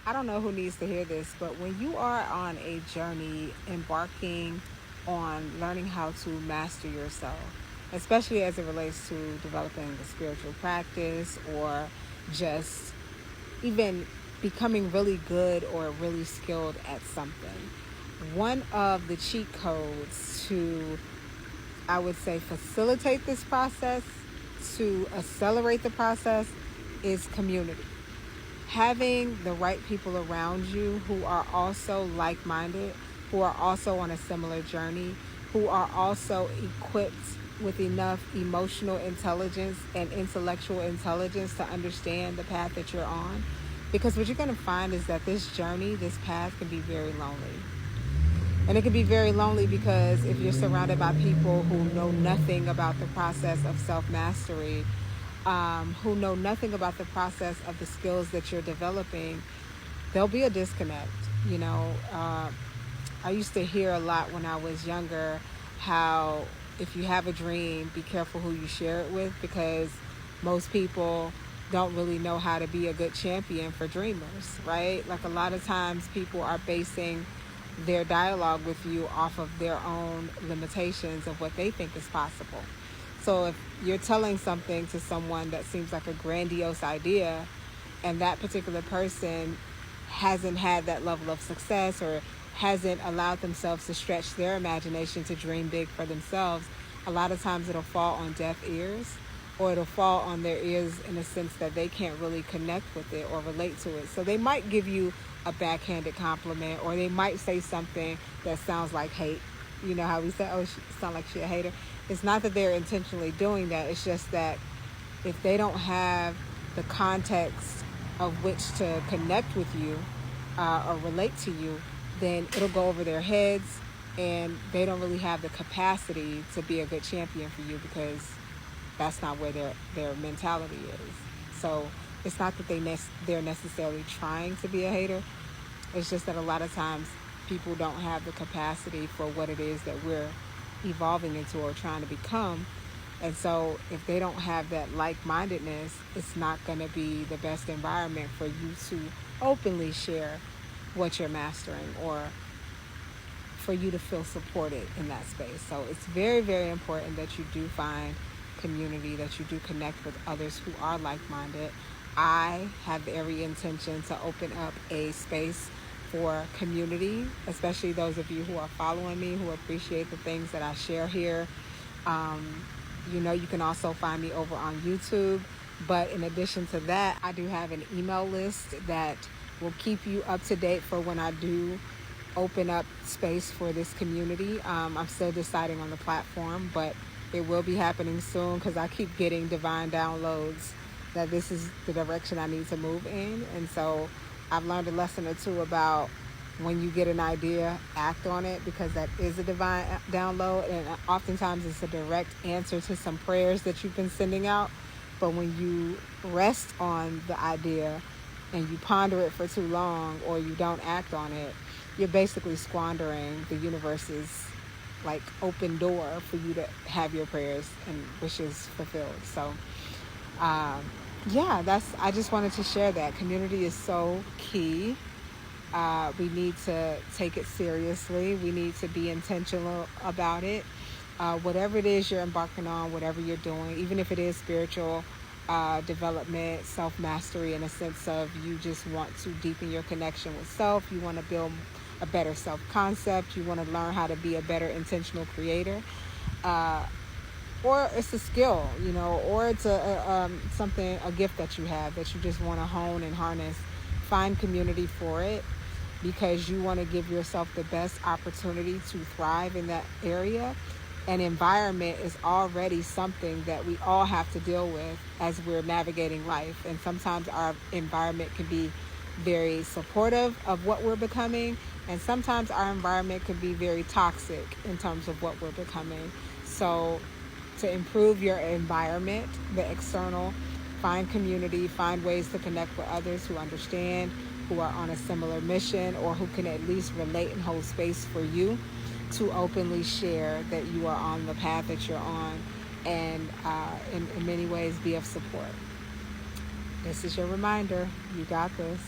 I don't know who needs to hear this, but when you are on a journey embarking on learning how to master yourself, especially as it relates to developing a spiritual practice or just even becoming really good or really skilled at something, one of the cheat codes to, I would say, facilitate this process, to accelerate the process, is community. Having the right people around you who are also like minded, who are also on a similar journey, who are also equipped with enough emotional intelligence and intellectual intelligence to understand the path that you're on. Because what you're going to find is that this journey, this path, can be very lonely. And it can be very lonely because if you're surrounded by people who know nothing about the process of self mastery, who know nothing about the process of the skills that you're developing, there'll be a disconnect. You know, I used to hear a lot when I was younger how if you have a dream, be careful who you share it with, because most people don't really know how to be a good champion for dreamers, right? Like a lot of times people are basing their dialogue with you off of their own limitations of what they think is possible. So if you're telling something to someone that seems like a grandiose idea, and that particular person hasn't had that level of success or hasn't allowed themselves to stretch their imagination to dream big for themselves, a lot of times it'll fall on deaf ears, or it'll fall on their ears in a sense that they can't really connect with it or relate to it. So they might give you a backhanded compliment, or they might say something that sounds like hate. You know how we say, oh, she sound like she a hater. It's not that they're intentionally doing that. It's just that if they don't have the context of which to connect with you or relate to you, then it'll go over their heads, and they don't really have the capacity to be a good champion for you because that's not where their mentality is. So it's not that they're necessarily trying to be a hater. It's just that a lot of times people don't have the capacity for what it is that we're evolving into or trying to become. And so if they don't have that like-mindedness, it's not going to be the best environment for you to openly share what you're mastering, or for you to feel supported in that space. So it's very, very important that you do find community, that you do connect with others who are like-minded. I have every intention to open up a space for community, especially those of you who are following me, who appreciate the things that I share here. You can also find me over on YouTube. But in addition to that, I do have an email list that will keep you up to date for when I do open up space for this community. I'm still deciding on the platform, but it will be happening soon because I keep getting divine downloads that this is the direction I need to move in. And so I've learned a lesson or two about when you get an idea, act on it, because that is a divine download. And oftentimes it's a direct answer to some prayers that you've been sending out. But when you rest on the idea and you ponder it for too long, or you don't act on it, you're basically squandering the universe's like open door for you to have your prayers and wishes fulfilled. So I just wanted to share that. Community is so key. We need to take it seriously. We need to be intentional about it. Whatever it is you're embarking on, whatever you're doing, even if it is spiritual development, self-mastery, in a sense of you just want to deepen your connection with self, you want to build a better self-concept, you want to learn how to be a better intentional creator, or it's a skill, or it's a gift that you have that you just want to hone and harness. Find community for it, because you want to give yourself the best opportunity to thrive in that area. And environment is already something that we all have to deal with as we're navigating life. And sometimes our environment can be very supportive of what we're becoming, and sometimes our environment can be very toxic in terms of what we're becoming. So to improve your environment, the external, find community, find ways to connect with others who understand, who are on a similar mission, or who can at least relate and hold space for you to openly share that you are on the path that you're on, and in many ways be of support. This is your reminder. You got this.